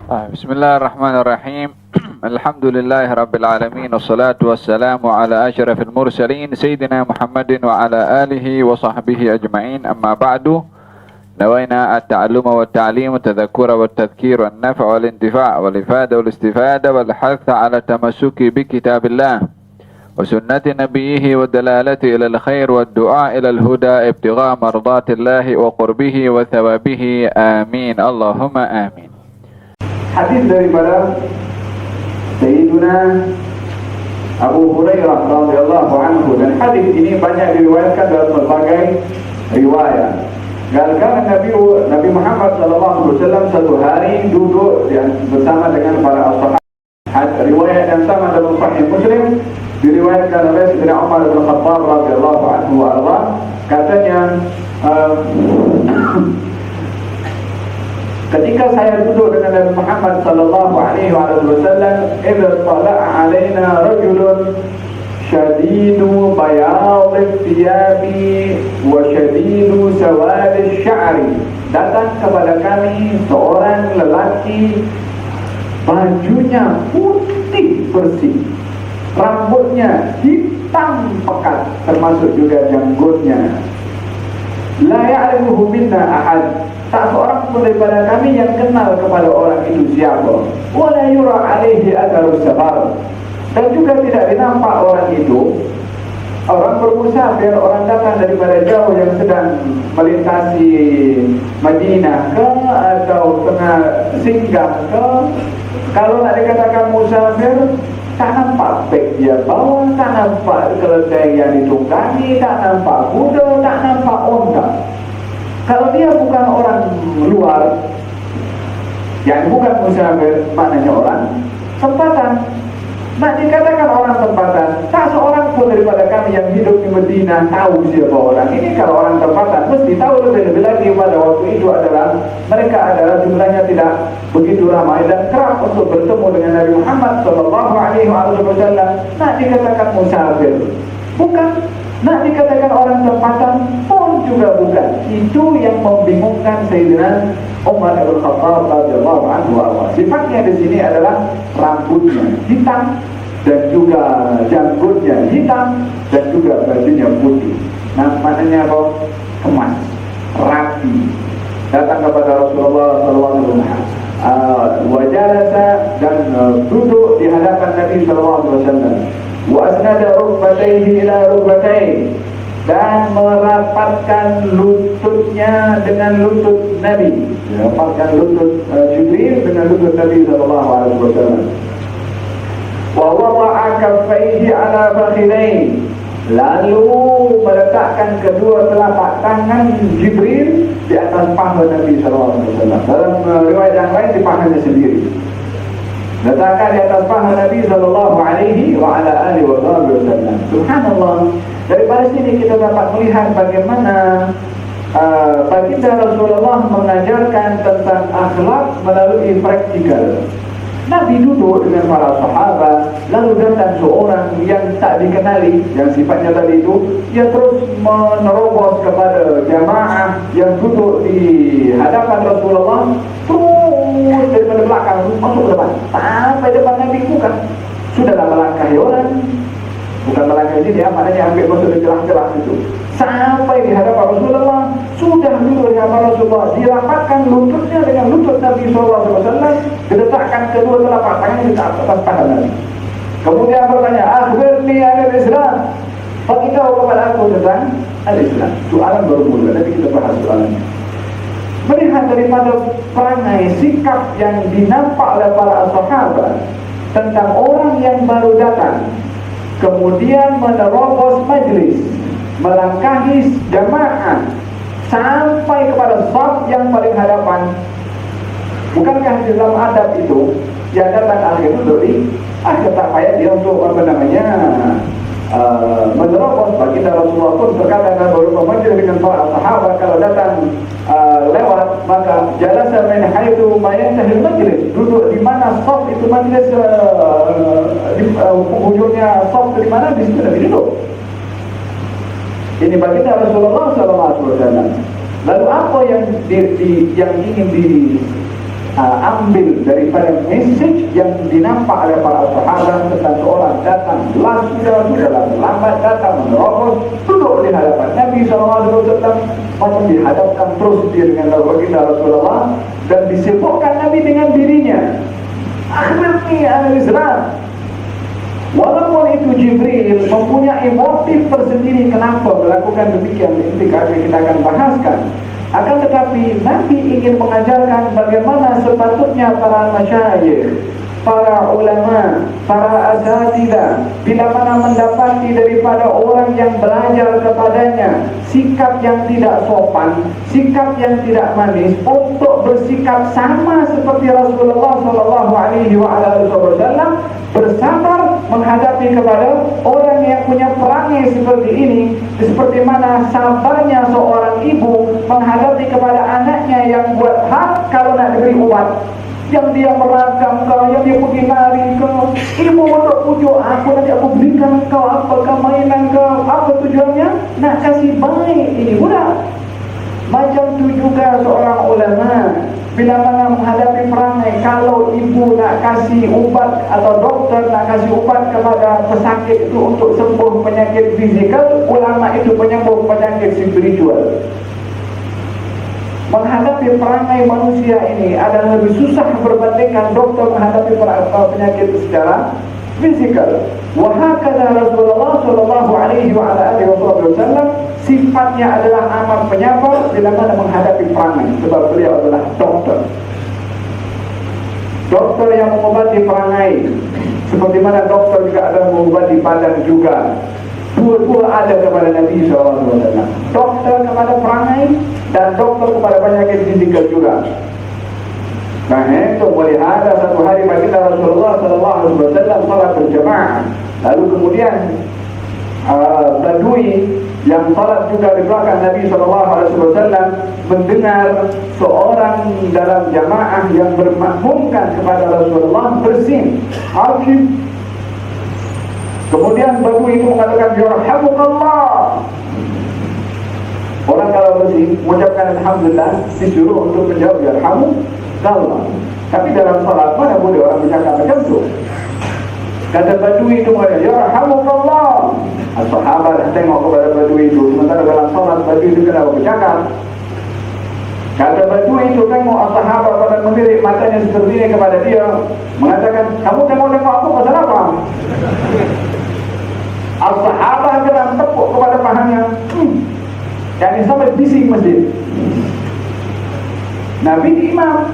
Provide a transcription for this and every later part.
بسم الله الرحمن الرحيم. الحمد لله رب العالمين، والصلاة والسلام على أشرف المرسلين سيدنا محمد وعلى آله وصحبه أجمعين. أما بعد، نوينا التعلم والتعليم والتذكر والتذكير والنفع والانتفاع والإفادة والاستفادة والحث على التمسك بكتاب الله وسنة نبيه والدلالة إلى الخير والدعاء إلى الهدى ابتغاء مرضات الله وقربه وثوابه. آمين اللهم آمين. Hadis daripada Sayyiduna Abu Hurairah radhiyallahu anhu, dan hadis ini banyak diriwayatkan dalam berbagai riwayat. Gara-gara Nabi Muhammad SAW satu hari duduk bersama dengan para ashabat. Riwayat yang sama dalam Sahih Muslim diriwayatkan oleh Sayyidina Umar bin Khattab radhiyallahu anhu wa katanya, ketika saya duduk dengan Nabi Muhammad sallallahu alaihi wasallam, idza tala'a alaina rajulun shadidu bayadhi thiyabi wa shadidu sawadi sya'ri. Datang kepada kami seorang lelaki, bajunya putih bersih, rambutnya hitam pekat, termasuk juga janggutnya. La ya'rifuhu minna ahad. Tak seorang pun daripada kami yang kenal kepada orang itu siapa. Wala yura alaihi atharus safar. Dan juga tidak dinampak orang itu, orang bermusafir, orang datang daripada jauh yang sedang melintasi Madinah ke atau tengah singgah ke. Kalau nak dikatakan musafir, tak nampak beg dia bawa, tak nampak keledai yang ditunggangi, tak nampak kuda, tak nampak onta. Kalau dia bukan orang luar, yang bukan musafir, maknanya orang tempatan. Nak dikatakan orang tempatan, tak seorang pun daripada kami yang hidup di Madinah tahu siapa orang ini. Kalau orang tempatan, mesti tahu lebih lagi pada waktu itu adalah mereka adalah jumlahnya tidak begitu ramai dan kerap untuk bertemu dengan Nabi Muhammad SAW. Nak dikatakan musafir, bukan. Nak dikatakan orang tempatan pun juga bukan. Itu yang membingungkan Sayyidina Umar bin Khattab radhiyallahu anhu. Sifatnya di sini adalah rambutnya hitam dan juga janggutnya hitam dan juga bajunya putih. Nah, maknanya apa? Kemas, rapi. Datang kepada Rasulullah SAW, wajalasa, dan duduk di hadapan Nabi SAW. Wa asnada rukbatayhi ila rukbatayhi, dan merapatkan lututnya dengan lutut Nabi, merapatkan lutut Jibril dengan lutut Nabi SAW. Wa wada'a kaffayhi ala fakhidayhi, lalu meletakkan kedua telapak tangan Jibril di atas paha Nabi SAW. Dalam riwayat yang lain di pahanya sendiri. Letakkan di atas paha Nabi sallallahu alaihi wa ala alihi wasallam. Subhanallah. Daripada sini kita dapat melihat bagaimana baginda Rasulullah mengajarkan tentang akhlak melalui praktikal. Nabi duduk dengan para sahabat, lalu datang seorang yang tak dikenali, yang sifatnya tadi itu, dia terus menerobos kepada jamaah yang duduk di hadapan Rasulullah, terus daripada belakang masuk ke depan, sampai depan Nabi. Bukan, sudahlah melangkahi orang, bukan melangkahi sini, maknanya ambil masuk di celah-celah itu, sampai di hadapan Rasulullah. Sudah duduk di hadapan Rasulullah, dirapatkan lututnya dengan lutut Nabi SAW, diletakkan kedua telapak tangan di atas paha Nabi. Kemudian bertanya, akhbirni anil Islam, beritahu kepada aku tentang al-Islam. Soalan baru mula, nanti kita bahas soalannya. Melihat daripada perangai sikap yang dinampak oleh para sahabat tentang orang yang baru datang, kemudian menerobos majlis, melangkahi jamaah sampai kepada shaf yang paling hadapan. Bukankah di dalam adab itu yang datang akhir duduk di akhir, tak payah dia untuk menerobos. Baginda Rasulullah pun berkata dalam beberapa majlis dengan para sahabat, kalau datang lewat, maka jalasa min haitsu ma yantahil majlis, duduk di mana shaf itu majlis, di ujungnya shaf di mana, di situ Nabi duduk. Ini baginda Rasulullah SAW. Lalu apa yang ingin ambil daripada message yang dinampak oleh para sahabat tentang seorang datang sudah lambat datang menerobos duduk di hadapan Nabi SAW, macam dihadapkan terus dia dengan baginda Rasulullah dan disebutkan Nabi dengan dirinya, akhirnya al-Islam. Walaupun itu Jibril mempunyai motif tersendiri kenapa melakukan demikian, nanti kita akan bahaskan. Akan tetapi Nabi ingin mengajarkan bagaimana sepatutnya para masyayikh, para ulama, para asatidzah bila mana mendapati daripada orang yang belajar kepadanya sikap yang tidak sopan, sikap yang tidak manis, untuk bersikap sama seperti Rasulullah SAW, bersabar menghadapi kepada orang yang punya perangai seperti ini, seperti mana sabarnya seorang ibu menghadapi kepada anaknya yang buat hak kalau nak diberi obat, yang dia meragam kau, yang dia pergi lari kau, ibu untuk pujuk aku, nanti aku berikan kau apakah mainan kau, apa tujuannya? Nak kasih baik ini budak. Macam tu juga seorang ulama bila mana menghadapi perangai, kalau ibu nak kasih ubat atau doktor nak kasih ubat kepada pesakit itu untuk sembuh penyakit fizikal, ulama itu penyembuh penyakit spiritual. Menghadapi perangai manusia ini adalah lebih susah berbandingkan doktor menghadapi penyakit secara fisikal. Wahakala Rasulullah SAW sifatnya adalah amat penyabar bila mana menghadapi perangai, sebab beliau adalah doktor. Doktor yang mengobati perangai, seperti mana doktor juga ada mengobati badan juga. Dua-dua ada kepada Nabi SAW. Doktor kepada perangai dan doktor kepada penyakit fisikal juga. Nah itu boleh ada satu hari baginda Rasulullah SAW salat berjamaah, lalu kemudian Badui yang salat juga di belakang Nabi SAW mendengar seorang dalam jamaah yang bermakmumkan kepada Rasulullah bersin, Akib. Kemudian Badui itu mengatakan, Yarhamukallah. Orang kalau bersin mengucapkan Alhamdulillah disuruh untuk menjawab Yarhamukallah. Tapi dalam salat mana boleh orang bercakap macam tu? Kata Badui itu mengatakan Yarhamukallah. Sahabat tengok kepada Badui itu, sementara dalam salat Badui itu kenapa bercakap? Kata Badui itu tengok sahabat pada melirik matanya seperti ini kepada dia, mengatakan, kamu tengok-tengok aku pasal apa? Sahabat geram tepuk kepada pahanya, yang sampai bising masjid. Nabi di imam.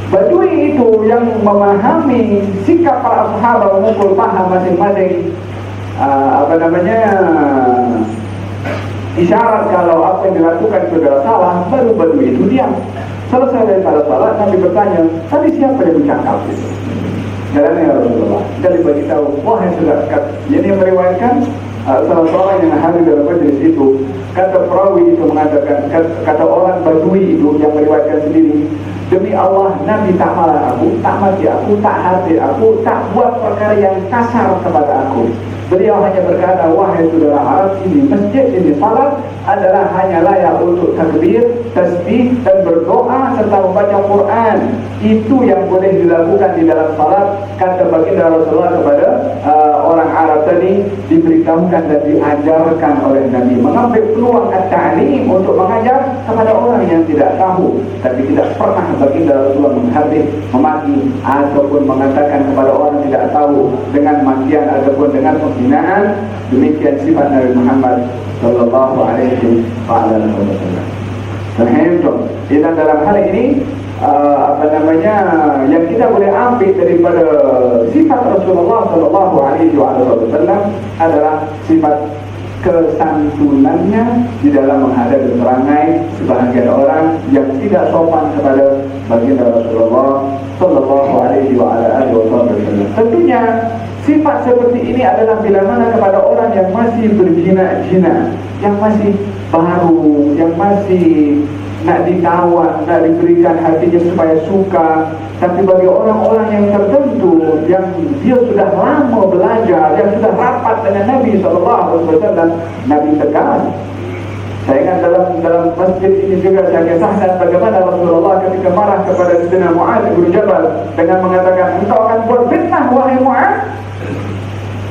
Badui itu yang memahami sikap para sahabat, memukul paha masing-masing isyarat kalau apa yang dilakukan itu adalah salah, baru Badui itu diam. Selesai daripada salat, Nabi bertanya, tadi siapa yang bercakap itu? Jalannya Rasulullah. Jadi beritahu, wahai saudara, ini yang meriwayatkan salah seorang yang hadir dalam majlis itu. Kata perawi itu mengatakan, kata orang Badui itu yang meriwayatkan sendiri, demi Allah, Nabi tak marah aku, tak mati aku, tak hati aku, tak buat perkara yang kasar kepada aku. Beliau hanya berkata, wahai saudara Arab, ini masjid, ini salat adalah hanya layak untuk takbir, tasbih dan berdoa serta membaca Quran. Itu yang boleh dilakukan di dalam salat. Kata baginda Rasulullah kepada orang Arab tadi, diberitahukan dan diajarkan oleh Nabi. Mengambil peluang at-ta'lim untuk mengajar kepada orang yang tidak tahu. Tapi tidak pernah baginda Rasulullah menghabis, memaki ataupun mengatakan kepada orang yang tidak tahu dengan makian ataupun dengan penghinaan. Demikian sifat Nabi Muhammad sallallahu alaihi wasallam. Dan dalam hal ini yang kita boleh ambil daripada sifat Rasulullah sallallahu alaihi wasallam adalah sifat kesantunannya di dalam menghadapi perangai sebahagian orang yang tidak sopan kepada baginda Rasulullah sallallahu alaihi wasallam. Tentunya sifat seperti ini adalah bila mana kepada orang yang masih berjinak-jinak, yang masih baru, yang masih nak dikawal, nak diberikan hatinya supaya suka. Tapi bagi orang-orang yang tertentu, yang dia sudah lama belajar, yang sudah rapat dengan Nabi SAW, Nabi tegas. Saya ingat dalam masjid ini juga saya kisahkan bagaimana Rasulullah ketika marah kepada Sayyidina Mu'adz bin Jabal dengan mengatakan, engkau akan buat fitnah wahai Mu'adz.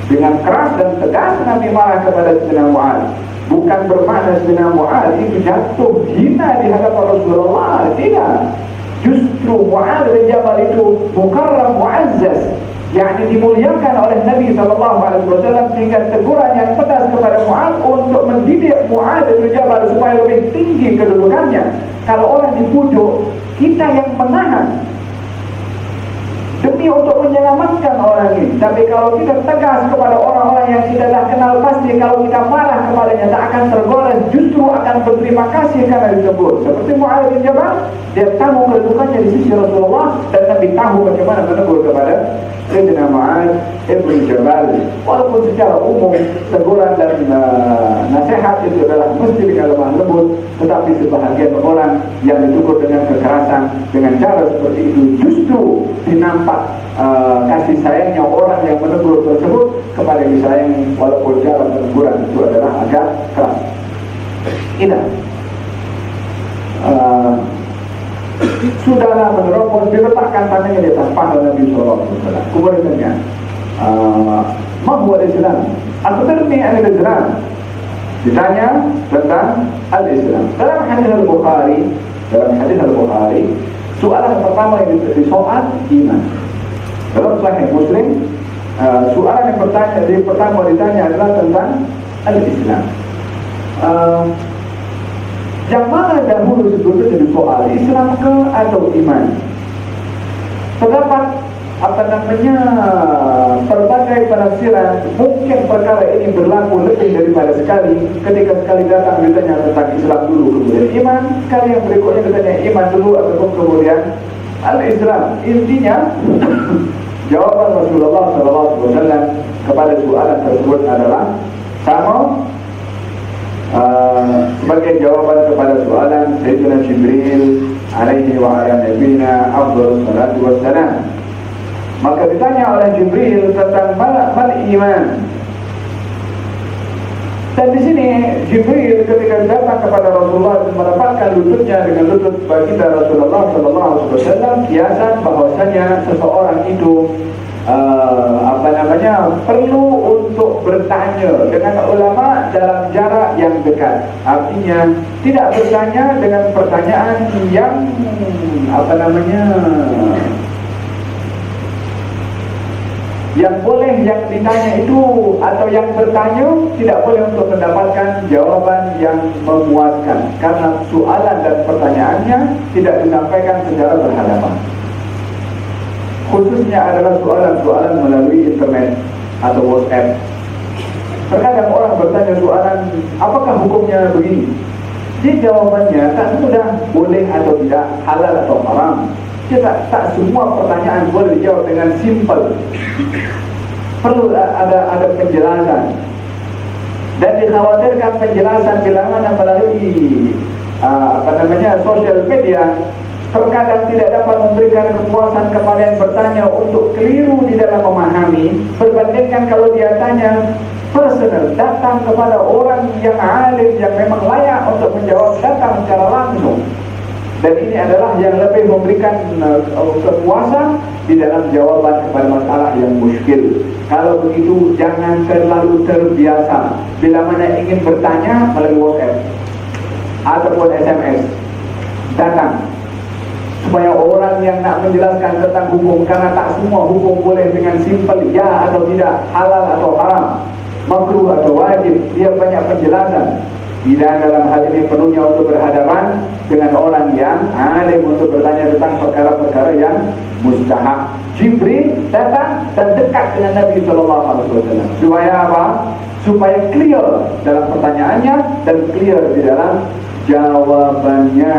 Dengan keras dan tegas Nabi marah kepada Sayyidina Mu'adz. Bukan bermakna Sayyidina Mu'adz itu jatuh hina di hadapan Rasulullah, tidak. Justru Mu'adz bin Jabal itu mukarram mu'azzaz, yakni dimuliakan oleh Nabi SAW, sehingga teguran yang pedas kepada Mu'adz untuk mendidik Mu'adz bin Jabal supaya lebih tinggi kedudukannya. Kalau orang dipujuk, kita yang menahan demi untuk menyelamatkan orang ini. Tapi kalau kita tegas kepada orang-orang yang kita dah kenal, pasti kalau kita marah kepadanya tak akan tergores, justru akan berterima kasih karena disebut. Seperti Mu'adz bin Jabal, dia tahu kedudukannya di sisi Rasulullah, dan Nabi tahu bagaimana menegur kepada Sayyidina Mu'adz bin Jabal. Walaupun secara umum teguran dan nasihat itu adalah mesti dengan lemah lembut, tetapi sebahagian orang yang ditegur dengan kekerasan, dengan cara seperti itu, justru dinampak kasih sayangnya orang yang menegur tersebut kepada yang disayangi, walaupun cara peneguran itu adalah agak keras. Ini sudahlah menerobos, diletakkan tangannya di atas paha Nabi SAW. Kemudian tanya, ma huwa al-Islam? Akhbirni an al-Islam. Ditanya tentang al-Islam. Dalam hadis Al-Bukhari, soalan pertama yang disoal iman. Dalam Sahih Muslim, soalan yang pertama ditanya adalah tentang al-Islam. Yang mana dahulu sebetulnya disoal, Islam ke atau iman? Terdapat berbagai penafsiran. Mungkin perkara ini berlaku lebih daripada sekali. Ketika sekali datang ditanya tentang Islam dulu, kemudian iman. Sekali yang berikutnya ditanya iman dulu, ataupun kemudian al-Islam. Intinya jawaban Rasulullah SAW kepada soalan tersebut adalah sama sebagai jawaban kepada soalan Sayyidina Jibril alaihi wa ala nabiyina afdhalus salatu wassalam. Maka ditanya oleh Jibril tentang mal iman. Dan di sini Jibril ketika datang kepada Rasulullah dan mendapatkan lututnya dengan lutut baginda Rasulullah SAW, kiasan bahwasanya seseorang itu perlu untuk bertanya dengan ulama dalam jarak yang dekat. Artinya tidak bertanya dengan pertanyaan yang yang boleh yang ditanya itu, atau yang bertanya tidak boleh untuk mendapatkan jawaban yang memuaskan, karena soalan dan pertanyaannya tidak disampaikan secara berhadapan. Khususnya adalah soalan-soalan melalui internet atau WhatsApp. Terkadang orang bertanya soalan, apakah hukumnya begini? Jadi jawabannya tak mudah, boleh atau tidak, halal atau haram. Tak semua pertanyaan boleh dijawab dengan simple. Perlu ada penjelasan. Dan dikhawatirkan penjelasan bila mana melalui sosial media terkadang tidak dapat memberikan kepuasan kepada yang bertanya untuk keliru di dalam memahami, berbandingkan kalau dia tanya personal, datang kepada orang yang alim, yang memang layak untuk menjawab, datang secara langsung. Dan ini adalah yang lebih memberikan kepuasan di dalam jawaban kepada masalah yang muskil. Kalau begitu jangan terlalu terbiasa bila mana ingin bertanya melalui WhatsApp ataupun SMS, datang. Supaya orang yang nak menjelaskan tentang hukum, karena tak semua hukum boleh dengan simpel ya atau tidak, halal atau haram, makruh atau wajib, dia banyak penjelasan. Tidak dalam hal ini perlunya untuk berhadapan dengan orang yang alim untuk bertanya tentang perkara-perkara yang mustahab. Jibril datang dan dekat dengan Nabi SAW. Supaya apa? Supaya clear dalam pertanyaannya dan clear di dalam jawabannya.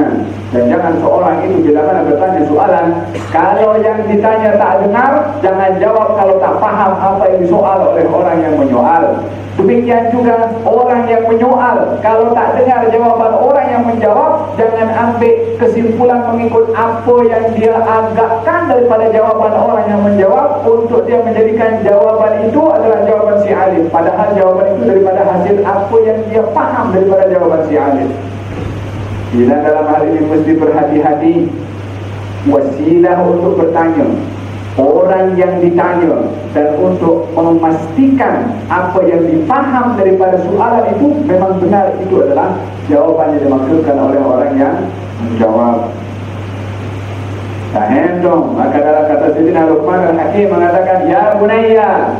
Dan jangan seorang itu bila mana bertanya soalan, kalau yang ditanya tak dengar, jangan jawab kalau tak paham apa yang disoal oleh orang yang menyoal. Demikian juga orang yang menyoal, kalau tak dengar jawaban orang yang menjawab, jangan ambil kesimpulan mengikut apa yang dia anggapkan daripada jawaban orang yang menjawab untuk dia menjadikan jawaban itu adalah jawaban si alim, padahal jawaban itu daripada hasil apa yang dia faham daripada jawaban si alim. Bila dalam hal ini mesti berhati-hati. Wasilah untuk bertanya, orang yang ditanya, dan untuk memastikan apa yang difaham daripada soalan itu memang benar, itu adalah jawapan yang dimaksudkan oleh orang yang menjawab. Faham dong? Maka dalam kata Sayyidina Luqman Al-Hakim mengatakan, Ya bunayya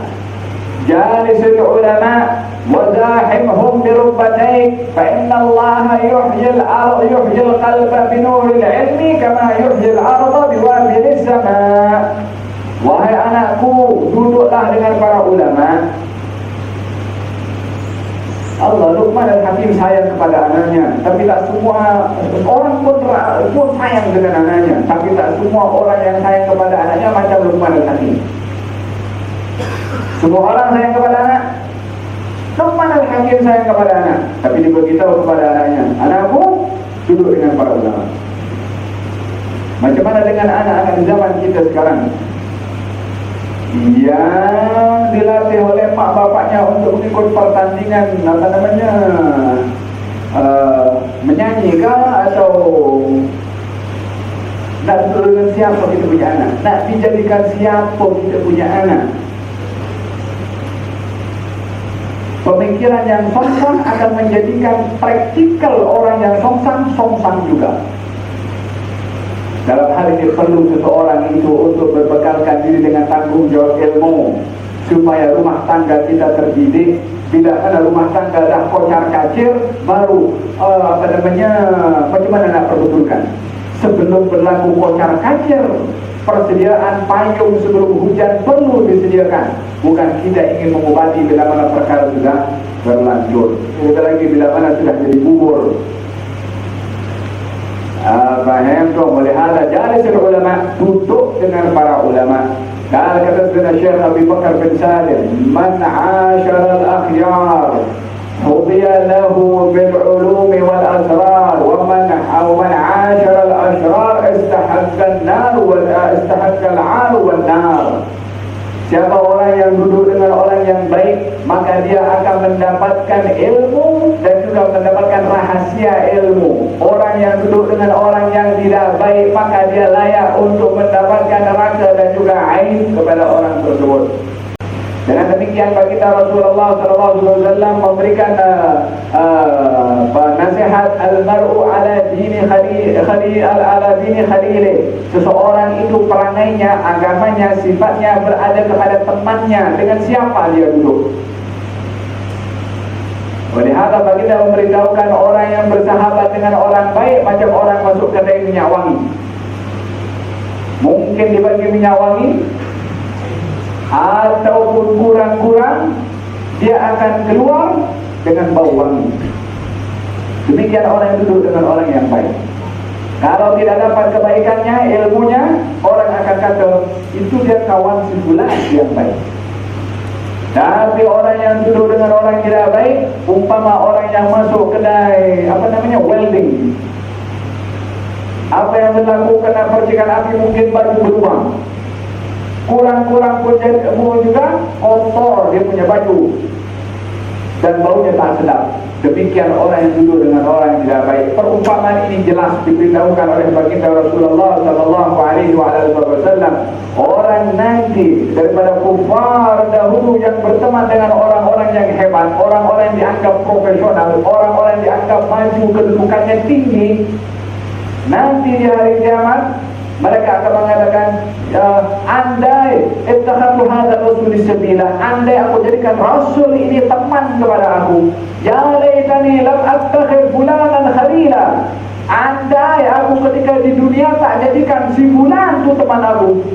jalisul ulama وزاحمهم بركبتيك فإن الله يحيي القلب بنور العلم كما يحيي الأرض بوابل السماء. Wahai anakku, duduklah dengan para ulama. Allah, Luqman Al-Hakim sayang kepada anaknya, tapi tak semua orang pun sayang dengan anaknya, tapi tak semua orang yang sayang kepada anaknya macam Luqman Al-Hakim. Semua orang sayang kepada anak. Luqman Al-Hakim sayang kepada anak, tapi dia beritahu kepada anaknya, anakku, duduk dengan para ulama. Macam mana dengan anak-anak di zaman kita sekarang yang dilatih oleh mak bapaknya untuk mengikut pertandingan menyanyi kah, atau nak duduk dengan siapa kita punya anak, nak dijadikan siapa kita punya anak. Pemikiran yang songsang akan menjadikan praktikal orang yang songsang juga. Dalam hal ini perlu seseorang itu untuk berbekalkan diri dengan tanggung jawab ilmu, supaya rumah tangga kita terdidik. Bila mana rumah tangga dah kocar kacir, baru macam mana nak perbetulkan. Sebelum berlaku kocar kacir, persediaan payung sebelum hujan perlu disediakan. Bukan kita ingin mengobati bila mana perkara sudah berlanjut, kita lagi bila mana sudah jadi bubur. Faham tu? Oleh hal jalisul ulama, duduk dengan para ulama. Kalau kata Syekh Abi Bakar bin Salim, man 'ashara al-akhyar hudiya lahu bil ulumi wal asrar, wa man 'ashara al-ashrar istahaqqa an-nar wa istahaqqa al-'ar wan nar. Siapa orang yang duduk dengan orang yang baik, maka dia akan mendapatkan ilmu dan juga mendapatkan rahasia ilmu. Orang yang duduk dengan orang yang tidak baik, maka dia layak untuk mendapatkan neraka dan juga aib kepada orang tersebut. Dengan demikian baginda Rasulullah SAW memberikan nasihat al-mar'u ala dini khalilih. Seseorang itu perangainya, agamanya, sifatnya berada kepada temannya, dengan siapa dia duduk. Oleh hal baginda memberitahukan orang yang bersahabat dengan orang baik macam orang masuk kedai minyak wangi. Mungkin dibagi minyak wangi, ataupun kurang-kurang dia akan keluar dengan bau wangi. Demikian orang yang duduk dengan orang yang baik. Kalau tidak dapat kebaikannya, ilmunya, orang akan kata itu dia kawan si fulan yang baik. Tapi orang yang duduk dengan orang yang tidak baik, umpama orang yang masuk kedai welding, apa yang berlaku kena percikan api, mungkin baju berubah, kurang-kurang pun juga kotor dia punya baju dan baunya tak sedap. Demikian orang yang duduk dengan orang yang tidak baik. Perumpamaan ini jelas diberitahukan oleh baginda Rasulullah SAW. Orang nanti daripada kufar dahulu yang berteman dengan orang-orang yang hebat, orang-orang yang dianggap profesional, orang-orang yang dianggap maju, kedudukannya tinggi, nanti di hari kiamat mereka akan mengatakan, andai ittakhadtu hadzal rasul sabila, andai aku jadikan rasul ini teman kepada aku, ya laitani lam attakhidh fulanan khalila, andai aku ketika di dunia tak jadikan si fulan tu teman aku,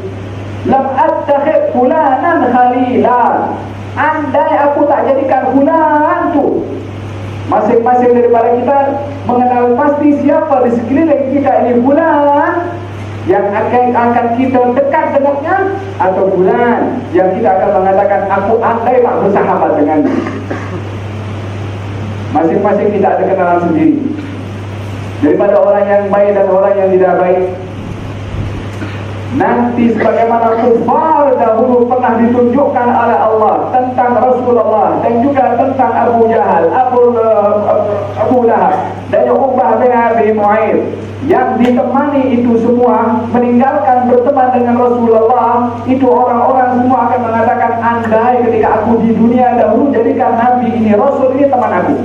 lam attakhidh fulanan khalila, andai aku tak jadikan fulan tu. Masing-masing daripada kita mengenal pasti siapa di sekeliling kita ini fulan. yang akan kita dekat dengannya, atau fulan yang kita akan mengatakan aku andai tak bersahabat dengannya. Masing-masing kita ada kenalan sendiri. Daripada orang yang baik dan orang yang tidak baik, nanti sebagaimana kufar dahulu pernah ditunjukkan oleh Allah tentang Rasulullah dan juga tentang Abu Jahal, Abu Lahab dan Uqbah bin Abi Mu'ayyid, yang ditemani itu semua meninggalkan berteman dengan Rasulullah. Itu orang-orang semua akan mengatakan, andai ketika aku di dunia dahulu jadikan Nabi ini, Rasul ini teman aku,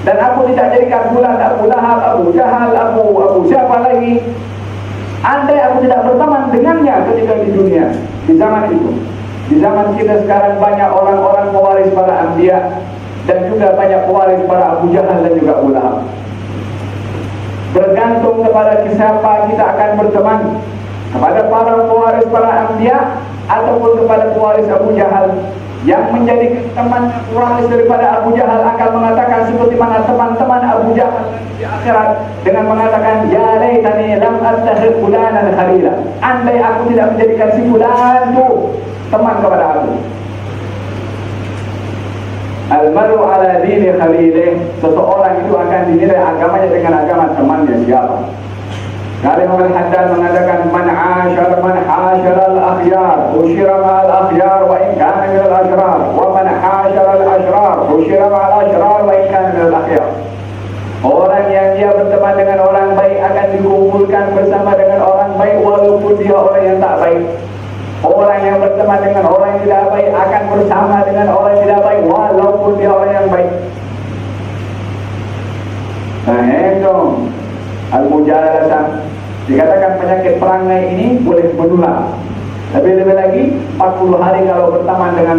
dan aku tidak jadikan bulan Abu Lahab, Abu Jahal, Abu siapa lagi, andai aku tidak berteman dengannya ketika di dunia. Di zaman itu, di zaman kita sekarang banyak orang-orang pewaris para anbiya dan juga banyak pewaris para Abu Jahal dan juga Abu Lahab. Bergantung kepada siapa kita akan berteman, kepada para pewaris para anbiya ataupun kepada pewaris Abu Jahal. Yang menjadi teman pewaris daripada Abu Jahal akan mengatakan seperti mana teman-teman Abu Jahal di akhirat dengan mengatakan, ya laitani lam attakhidh fulanan khalila, andai aku tidak menjadikan si fulan itu teman kepada aku. Al-maru ala dini khalilih, seseorang itu akan dinilai agamanya dengan agama temannya siapa. Kalau Imam Al-Haddad mengatakan, man ashara al-akhyar usyira ma'al akhyar wa in kana min al-ashrar, wa man ashara al-ashrar usyira ma'al ashrar wa in kana min al-akhyar. Orang yang dia berteman dengan orang baik akan dikumpulkan bersama dengan orang baik walaupun dia orang yang tak baik. Orang yang berteman dengan orang yang tidak baik akan bersama dengan orang yang tidak baik walaupun dia orang yang baik. Nah, itu al-mujalasah. Dikatakan penyakit perangai ini boleh menular. Lebih-lebih lagi 40 hari kalau berteman dengan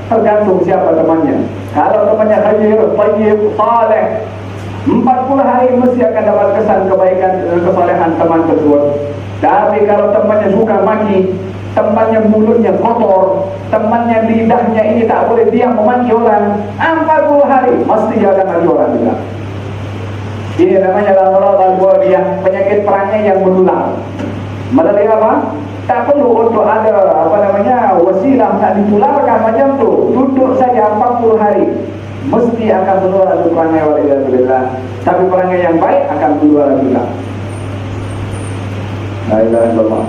tergantung siapa temannya. Kalau temannya khair, tayyib, saleh, 40 hari mesti akan dapat kesan kebaikan dan kesalehan teman tersebut. Tapi kalau temannya suka maki, temannya mulutnya kotor, temannya lidahnya ini tak boleh diam memaki orang, 40 hari mesti dia akan maki orang juga. Ini namanya al-muradh, penyakit perangai yang menular. Melalui apa? Tak perlu untuk ada wasilah nak ditularkan macam tu. Duduk saja 40 hari mesti akan menular perangai waliyadzubillah. Tapi perangai yang baik akan menular juga. La ilaha illallah.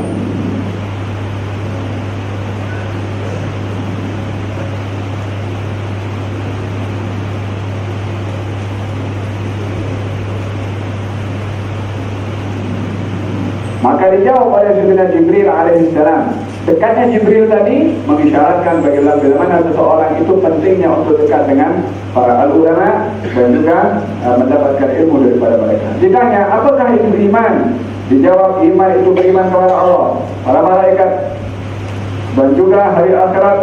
Maka dijawab oleh Sayyidina Jibril alaihissalam. Dekatnya Jibril tadi mengisyaratkan bagaimana seseorang itu pentingnya untuk dekat dengan para ulama dan juga mendapatkan ilmu daripada mereka. Ditanya, apakah itu iman? Dijawab, iman itu beriman kepada Allah, para malaikat, dan juga hari akhirat,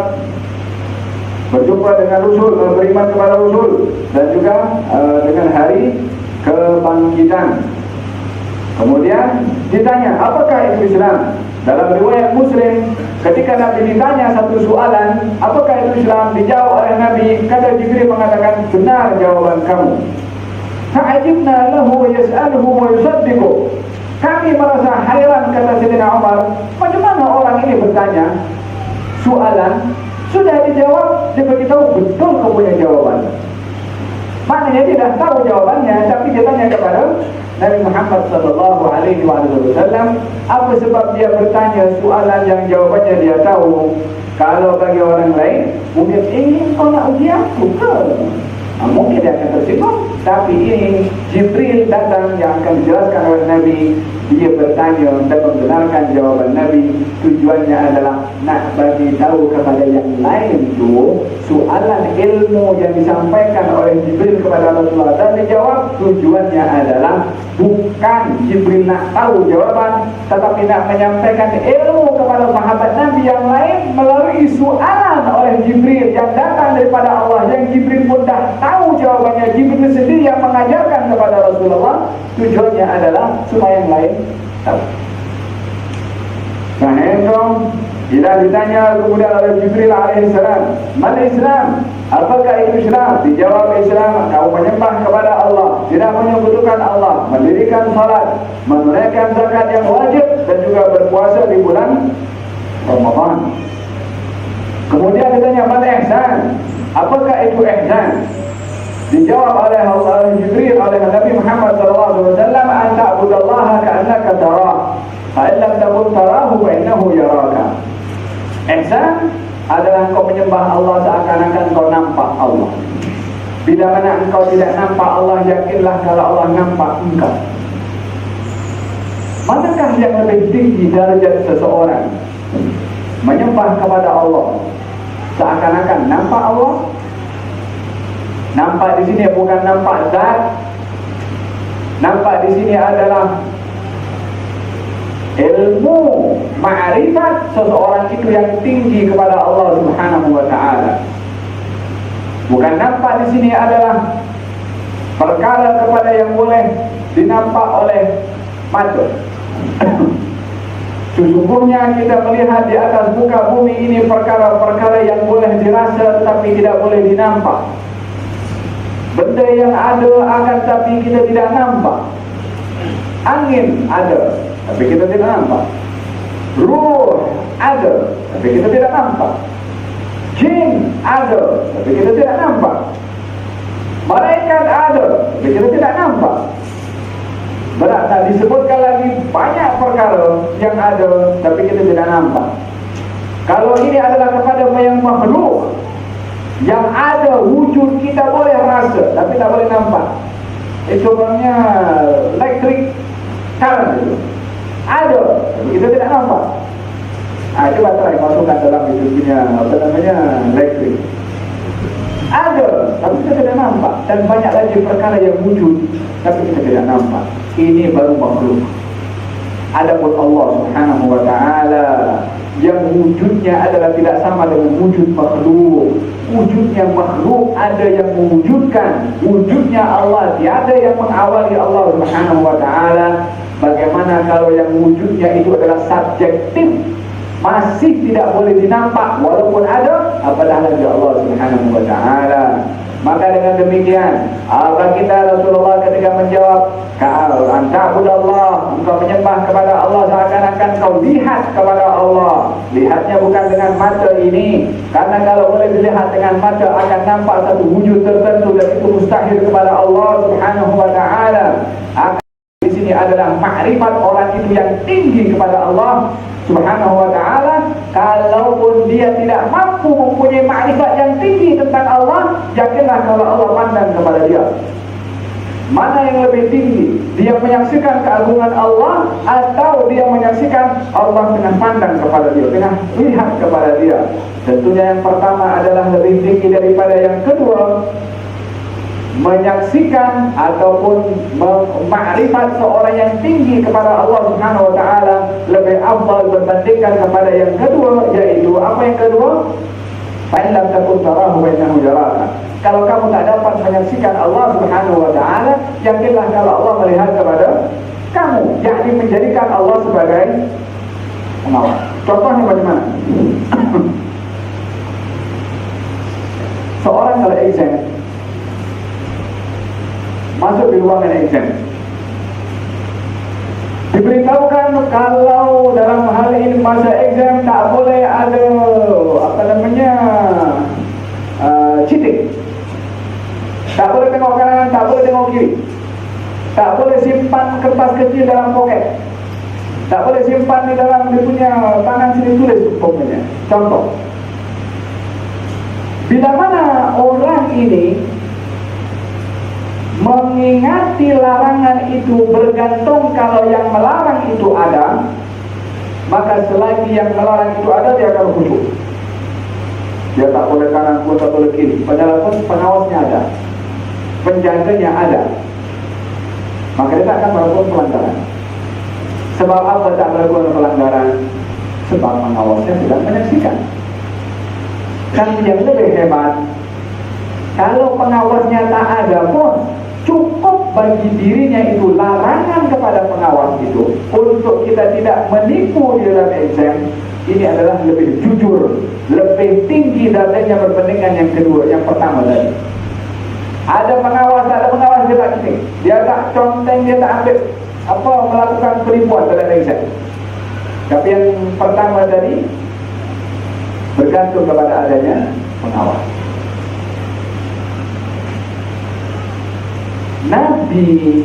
berjumpa dengan Rasul, beriman kepada Rasul, dan juga dengan hari kebangkitan. Kemudian ditanya, apakah itu Islam? Dalam riwayat Muslim, ketika Nabi ditanya satu soalan, apakah itu Islam? Dijawab oleh Nabi, kata Jibril mengatakan, benar jawaban kamu. Fa'ajibna lahu wa yas'aluhu wa yusaddiqu. Kami merasa hairan, kata Sayyidina Umar, macam mana orang ini bertanya soalan, sudah dijawab, dia beritahu betul kamu punya jawaban. Maknanya dia dah tahu jawabannya, tapi dia tanya kepada Nabi Muhammad sallallahu alaihi wasallam, apa sebab dia bertanya soalan yang jawabannya dia tahu. Kalau bagi orang lain mungkin kau nak uji aku ke? Mungkin dia akan tersinggung. Tapi ini Jibril datang yang akan dijelaskan oleh Nabi. Dia bertanya dan membenarkan jawaban Nabi. Tujuannya adalah nak bagi tahu kepada yang lain tu soalan ilmu yang disampaikan oleh Jibril kepada Rasulullah dan dijawab, tujuannya adalah bukan Jibril nak tahu jawaban, tetapi nak menyampaikan ilmu kepada sahabat Nabi yang lain melalui soalan oleh Jibril yang datang daripada Allah, yang Jibril pun dah tahu jawabannya. Jibril sendiri yang mengajarkan kepada Rasulullah. Tujuannya adalah supaya yang lain tahu. Nah, itu bila ditanya kemudian oleh Jibril alaihissalam, mana Islam? Apakah itu Islam? Dijawab, Islam kau menyembah kepada Allah, tidak menyekutukan Allah, mendirikan salat, menunaikan zakat yang wajib, dan juga berpuasa di bulan Ramadan. Kemudian ditanya, mana ihsan? Apakah itu ihsan? Dijawab oleh Allah Jibril oleh Nabi Muhammad SAW, an ta'budallaha ka'annaka tarah, fa in lam takun tarahu fa innahu yaraka. Ihsan adalah engkau menyembah Allah seakan-akan kau nampak Allah. Bila mana engkau tidak nampak Allah, yakinlah kalau Allah nampak engkau. Manakah yang lebih tinggi derajat seseorang? Menyembah kepada Allah seakan-akan nampak Allah. Nampak di sini bukan nampak zat. Nampak di sini adalah ilmu ma'rifat seseorang itu yang tinggi kepada Allah Subhanahu wa taala. Bukan nampak di sini adalah perkara kepada yang boleh dinampak oleh mata. Sesungguhnya kita melihat di atas muka bumi ini perkara-perkara yang boleh dirasa tetapi tidak boleh dinampak. Benda yang ada akan tapi kita tidak nampak. Angin ada tapi kita tidak nampak. Ruh ada tapi kita tidak nampak. Jin ada tapi kita tidak nampak. Malaikat ada tapi kita tidak nampak. Berarti disebutkan lagi banyak perkara yang ada tapi kita tidak nampak. Kalau ini adalah kepada yang makhluk, yang ada wujud kita boleh rasa tapi tak boleh nampak. Itu namanya electric current itu. Ada tapi kita tidak nampak. Coba try masukkan dalam itu punya elektrik. Ada tapi kita tidak nampak. Dan banyak lagi perkara yang wujud tapi kita tidak nampak. Ini baru makhluk. Adapun Allah Subhanahu wa taala yang wujudnya adalah tidak sama dengan wujud makhluk. Wujudnya makhluk ada yang mewujudkan, wujudnya Allah tiada yang mengawali Allah Subhanahu wa taala. Bagaimana kalau yang wujudnya itu adalah subjektif, masih tidak boleh dinampak walaupun ada, apatah lagi Allah Subhanahu wa taala. Maka dengan demikian baginda Rasulullah ketika menjawab, "Ta'budallah," engkau menyembah kepada Allah seakan-akan kau lihat kepada Allah. Lihatnya bukan dengan mata ini, karena kalau boleh dilihat dengan mata akan nampak satu wujud tertentu dan itu mustahil kepada Allah Subhanahu wa taala. Di sini adalah makrifat orang itu yang tinggi kepada Allah Subhanahu wa taala. Kalaupun dia tidak mampu mempunyai makrifat yang tinggi tentang Allah, yakinlah kalau Allah pandang kepada dia. Mana yang lebih tinggi? Dia menyaksikan keagungan Allah atau dia menyaksikan Allah tengah pandang kepada dia, tengah lihat kepada dia? Tentunya yang pertama adalah lebih tinggi daripada yang kedua. Menyaksikan ataupun makrifat seorang yang tinggi kepada Allah Subhanahu wa taala lebih afdal berbandingkan kepada yang kedua, yaitu apa yang kedua? Fa in lam takun tarahu fa innahu yaraka. Kalau kamu tak dapat menyaksikan Allah Subhanahu wa taala, yakinlah kalau Allah melihat kepada kamu, yakni menjadikan Allah sebagai pengawal. Contohnya bagaimana? Seorang kalau exam masuk di ruangan exam, diberitahukan kalau dalam hal ini masa exam tak boleh ada cheating, tak boleh tengok kanan, tak boleh tengok kiri, tak boleh simpan kertas kecil dalam poket, tak boleh simpan di dalam dia punya tangan sini tulis umpamanya. Contoh, bila mana orang ini mengingati larangan itu bergantung kalau yang melarang itu ada, maka selagi yang melarang itu ada dia akan khusyuk. Dia tak boleh kanan pun tak boleh kiri, padahal pun pengawasnya ada, penjaganya ada, maka dia tak akan melakukan pelanggaran. Sebab apa tak melakukan pelanggaran? Sebab pengawasnya sedang menyaksikan. Kan yang lebih hebat, kalau pengawasnya tak ada pun cukup bagi dirinya itu larangan kepada pengawas itu untuk kita tidak menipu di dalam exam. Ini adalah lebih jujur, lebih tinggi darjatnya berbandingkan yang kedua, yang pertama tadi. Ada pengawas, tak ada pengawas dia tak conteng, dia tak ambil melakukan penipuan dalam exam. Tapi yang pertama tadi bergantung kepada adanya pengawas. Nabi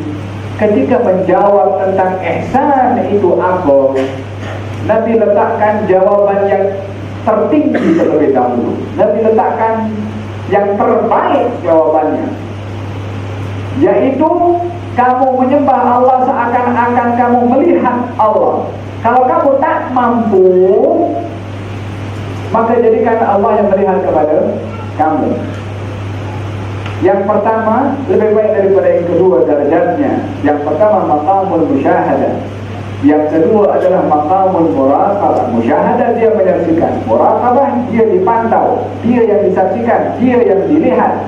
ketika menjawab tentang ihsan itu apa, Nabi letakkan jawaban yang tertinggi terlebih dahulu. Nabi letakkan yang terbaik jawabannya, yaitu kamu menyembah Allah seakan-akan kamu melihat Allah. Kalau kamu tak mampu, maka jadikan Allah yang melihat kepada kamu. Yang pertama lebih baik daripada yang kedua derajatnya. Yang pertama maqamul musyahadah, yang kedua adalah maqamul muraqabah. Musyahadah dia menyaksikan, muraqabah dia dipantau, dia yang disaksikan, dia yang dilihat.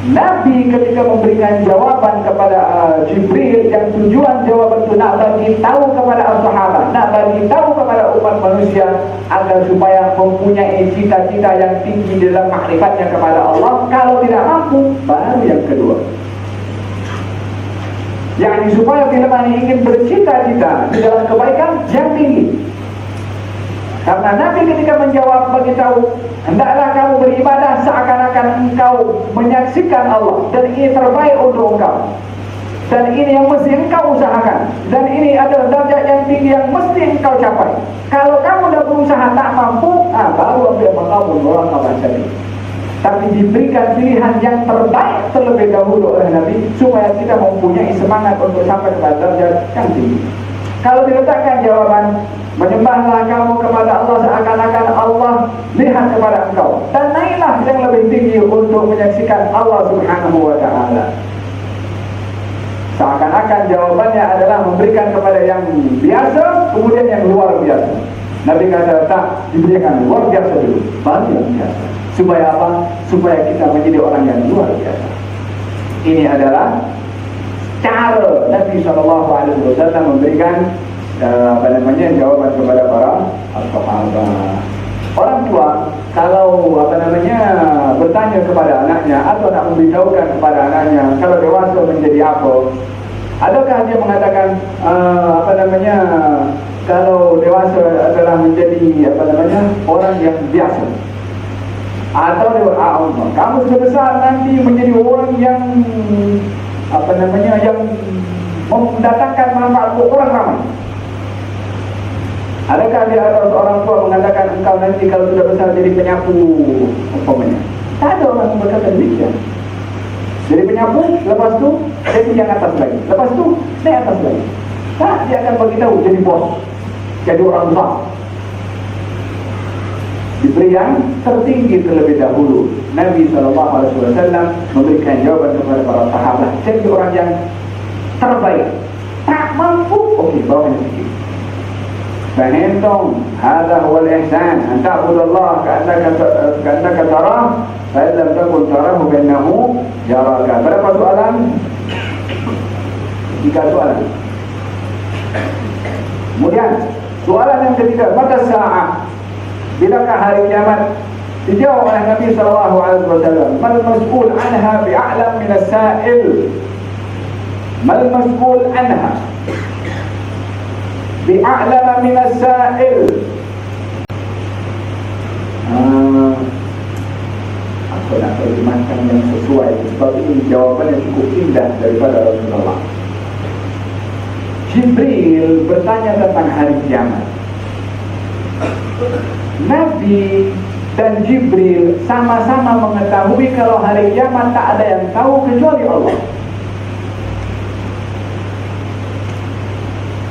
Nabi ketika memberikan jawaban kepada Jibril, yang tujuan jawaban itu nak bagi tahu kepada sahabat, nak bagi tahu kepada umat manusia agar supaya mempunyai cita-cita yang tinggi dalam makrifatnya kepada Allah. Kalau tidak mampu, baru yang kedua, yakni supaya bila mana ingin bercita-cita di dalam kebaikan yang tinggi. Karena Nabi ketika menjawab beritahu, hendaklah kamu beribadah seakan-akan engkau menyaksikan Allah, dan ini terbaik untuk engkau, dan ini yang mesti engkau usahakan, dan ini adalah derajat yang tinggi yang mesti engkau capai. Kalau kamu dah berusaha tak mampu, baru ambil maqamul muraqabah tadi. Tapi diberikan pilihan yang terbaik terlebih dahulu oleh Nabi, supaya kita mempunyai semangat untuk sampai kepada derajat yang tinggi. Kalau diletakkan jawaban, menyembahlah kamu kepada Allah seakan-akan Allah lihat kepada engkau, dan naiklah yang lebih tinggi untuk menyaksikan Allah Subhanahu wa ta'ala. Seakan-akan jawabannya adalah memberikan kepada yang biasa, kemudian yang luar biasa. Nabi kata tak, diberikan luar biasa dulu, baru yang biasa. Supaya apa? Supaya kita menjadi orang yang luar biasa. Ini adalah cara Nabi SAW memberikan jawaban kepada para sahabat. Orang tua kalau bertanya kepada anaknya atau nak memberitahukan kepada anaknya kalau dewasa menjadi apa, adakah dia mengatakan kalau dewasa adalah menjadi orang yang biasa, atau kamu sudah besar nanti menjadi orang yang yang mendatangkan manfaat untuk orang ramai. Adakah dia atau orang tua mengatakan engkau nanti kalau sudah besar jadi penyapu umpamanya? Tak ada orang yang berkata demikian. Jadi penyapu, lepas tu jadi yang atas lagi, lepas tu naik atas lagi. Tak, dia akan beritahu jadi bos, jadi orang besar. Diberi yang tertinggi terlebih dahulu. Nabi SAW memberikan jawaban kepada para sahabat, jadi orang yang terbaik. Tak mampu, okey, bawa yang sedikit. Fahimtum? Hadha huwa al-ihsan, an ta'budu Allah ka'annaka tarah, fa in lam takun tarahu fa innahu yaraka. Berapa soalan? 3 soalan. Kemudian soalan yang ketiga, mata sa'ah, bilakah hari kiamat? Dijawab oleh Nabi SAW, mal mas'ul anha bi'a'lam min as-sa'il. Mal mas'ul anha bi'a'lam min as-sa'il. Aku nak terjemahkan yang sesuai, sebab ini jawabannya cukup indah daripada Rasulullah. Jibril bertanya tentang hari kiamat. Nabi dan Jibril sama-sama mengetahui kalau hari kiamat tak ada yang tahu kecuali Allah.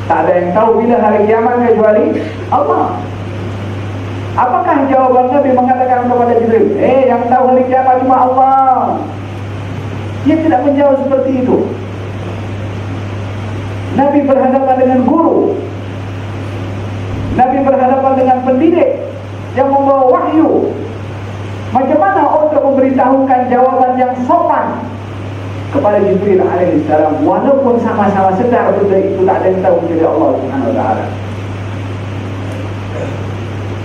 Tak ada yang tahu bila hari kiamat kecuali Allah. Apakah jawaban Nabi mengatakan kepada Jibril, yang tahu hari kiamat cuma Allah? Dia tidak menjawab seperti itu. Nabi berhadapan dengan guru, Nabi berhadapan dengan pendidik yang membawa wahyu. Macam mana untuk memberitahukan jawaban yang sopan kepada Jibril alaihissalam, walaupun sama-sama sedar benda itu tak ada yang tahu kecuali Allah Subhanahu wa ta'ala.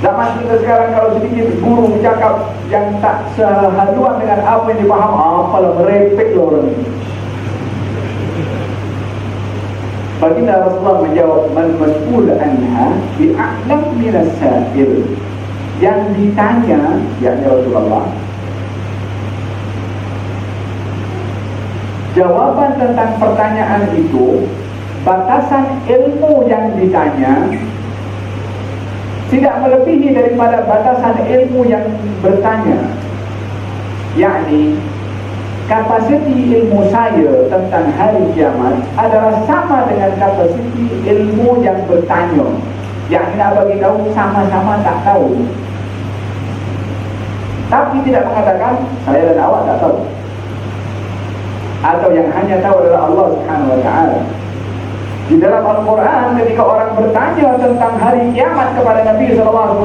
Zaman kita sekarang kalau sedikit guru bercakap yang tak sehaluan dengan apa yang dipaham, apalah merepek lah orang ini. Baginda Rasulullah menjawab, "Man mas'ul anha bi'a'lam minas sa'il." Yang ditanya, yakni Rasulullah, jawaban tentang pertanyaan itu, batasan ilmu yang ditanya tidak melebihi daripada batasan ilmu yang bertanya. Yakni kapasiti ilmu saya tentang hari kiamat adalah sama dengan kapasiti ilmu yang bertanya. Yang nak bagi tahu sama-sama tak tahu, tapi tidak mengatakan saya dan awak tak tahu, atau yang hanya tahu adalah Allah Subhanahu wa ta'ala. Di dalam Al-Quran, ketika orang bertanya tentang hari kiamat kepada Nabi SAW,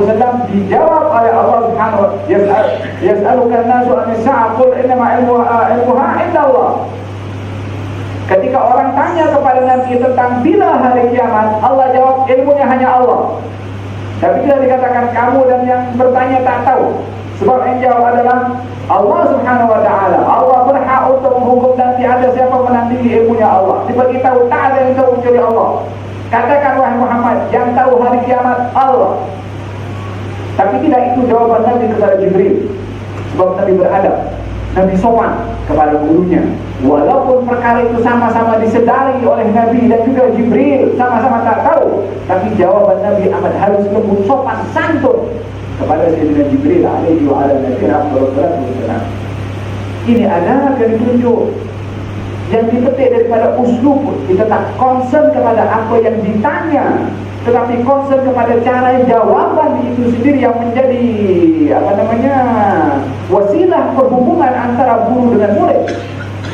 dijawab oleh Allah Subhanahu wa ta'ala, "Yas'alukan nasu anis sa'a, qul innama ilmuha indallah." Ketika orang tanya kepada Nabi tentang bila hari kiamat, Allah jawab, ilmunya hanya Allah. Tapi tidak dikatakan kamu dan yang bertanya tak tahu. Sebab yang jawab adalah Allah Subhanahu wa ta'ala. Allah berhak untuk menghukum dan tiada siapa menandingi ilmunya Allah. Diberitahu tak ada yang tahu kecuali Allah. Katakan wahai Muhammad, yang tahu hari kiamat Allah. Tapi tidak itu jawaban Nabi kepada Jibril. Sebab Nabi beradab, Nabi sopan kepada gurunya. Walaupun perkara itu sama-sama disedari oleh Nabi dan juga Jibril, sama-sama tak tahu, tapi jawaban Nabi amat halus, lembut, sopan, santun kepada Sayyidina Jibril alaihi wa ala nabiyina Muhammad. Ini adalah ditunjuk yang dipetik daripada uslub. Kita tak concern kepada apa yang ditanya, tetapi concern kepada cara jawaban itu sendiri yang menjadi wasilah perhubungan antara guru dengan murid.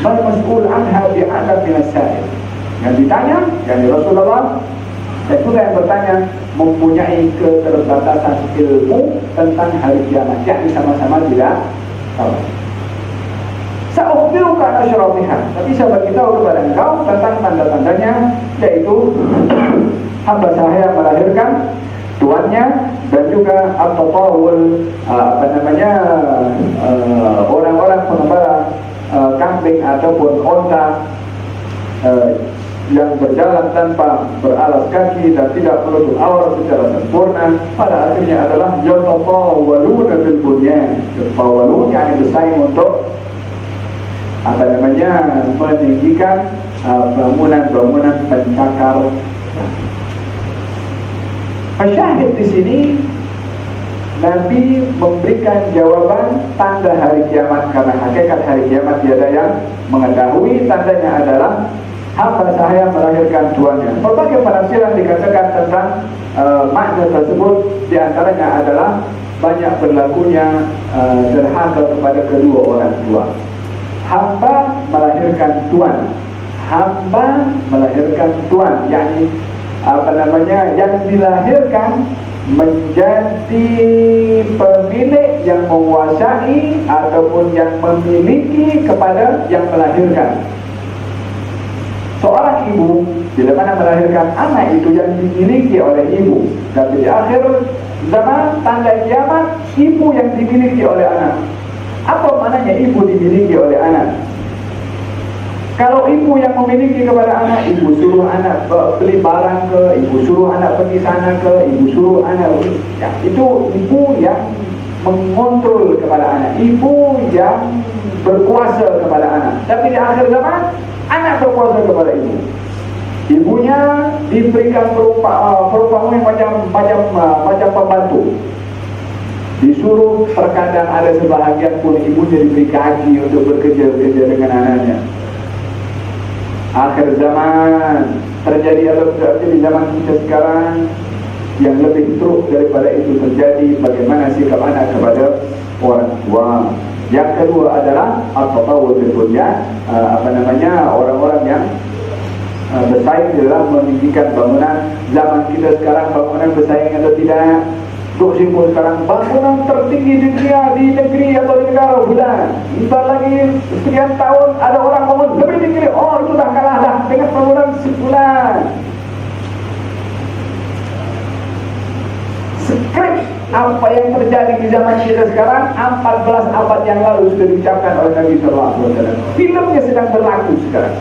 Man mas'ul anha bi'adab minas sa'il. Yang ditanya, yang Rasulullah, dan juga yang bertanya mempunyai keterbatasan ilmu tentang hari kiamat, yakni sama-sama tidak tahu. Sa'ukhbiruka an asyratiha, tapi saya beritahu kepada engkau tentang tanda-tandanya, yaitu hamba sahaya melahirkan tuannya, dan juga at-tatawul, orang-orang pengembara kambing ataupun onta yang berjalan tanpa beralas kaki dan tidak menutup aurat secara sempurna, pada akhirnya adalah yatatawaluna bil bunyan. Yatatawalun yang bersaing untuk meninggikan bangunan-bangunan pencakar. Masyahid di sini Nabi memberikan jawaban tanda hari kiamat, karena hakikat hari kiamat tiada yang mengetahui. Tandanya adalah hamba sahaya melahirkan tuannya. Berbagai penafsiran dikatakan tentang makna tersebut. Di antaranya adalah banyak berlakunya derhaka kepada kedua orang tua. Hamba melahirkan tuan, hamba melahirkan tuan, yakni yang dilahirkan menjadi pemilik yang menguasai ataupun yang memiliki kepada yang melahirkan. Seorang ibu bila mana melahirkan anak itu yang dimiliki oleh ibu, dan di akhir zaman tanda kiamat, ibu yang dimiliki oleh anak. Apa maknanya ibu dimiliki oleh anak? Kalau ibu yang memiliki kepada anak, ibu suruh anak beli barang ke, ibu suruh anak pergi sana ke, ibu suruh anak, ya, itu ibu yang mengontrol kepada anak, ibu yang berkuasa kepada anak. Tapi di akhir zaman, anak berkuasa kepada ibu. Ibunya diberikan perumpamaan macam pembantu. Disuruh, terkadang ada sebahagian pun ibunya diberi gaji untuk bekerja dengan anaknya. Akhir zaman terjadi atau tidak terjadi zaman kita sekarang, yang lebih teruk daripada itu terjadi bagaimana sikap anak kepada orang tua. Yang kedua adalah at-tatawul fil bunyan, orang-orang yang bersaing dalam meninggikan bangunan. Zaman kita sekarang bangunan bersaing atau tidak? Duk simpul sekarang bangunan tertinggi di dunia, di negeri atau di negara bulan. Bentar lagi sekian tahun ada orang bangun lebih tinggi. Oh, itu dah kalah dah dengan bangunan sebulan. Skrip apa yang terjadi di zaman kita sekarang 14 abad yang lalu sudah diucapkan oleh Nabi sallallahu alaihi wasallam. Filmnya sedang berlaku sekarang.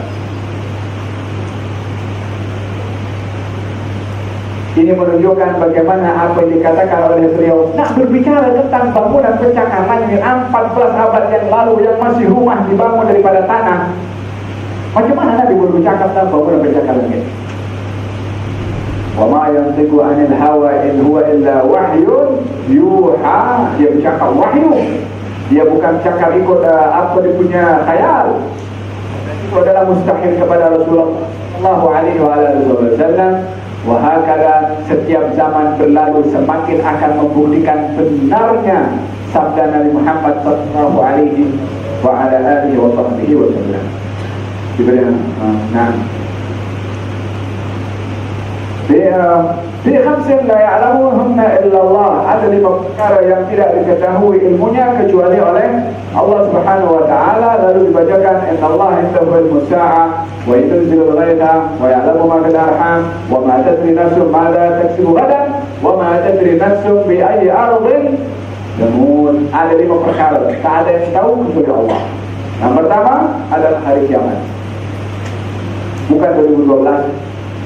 Ini menunjukkan bagaimana apa yang dikatakan oleh beliau. Nak berbicara tentang bangunan percakapan ini 14 abad yang lalu yang masih rumah dibangun daripada tanah. Macam mana Nabi berbicara tentang bangunan percakapan ini? Wa ma yantiqu 'anil hawa in huwa illa wahyun yuha. Dia bercakap wahyu. Dia bukan cakap ikut apa dia punya khayal. Itu adalah mustahil kepada Rasulullah sallallahu alaihi wasallam. Wahakala setiap zaman berlalu semakin akan membuktikan benarnya sabda Nabi Muhammad sallallahu alaihi wa ala alihi wa sahbihi wasallam. Fi khamsin la ya'lamuhunna illa Allah. Ada 5 perkara yang tidak diketahui ilmunya kecuali oleh Allah Subhanahu wa taala. Lalu dibacakan innallaha indahu ilmus sa'ah wa yunzilul ghaitha wa ya'lamu ma fil arham wa ma tadri nafsun madza taksibu ghadan wa ma tadri nafsun bi ayyi ardhin tamut. Ada 5 perkara tak ada yang tahu kecuali Allah. Yang pertama adalah hari kiamat. Bukan 2012,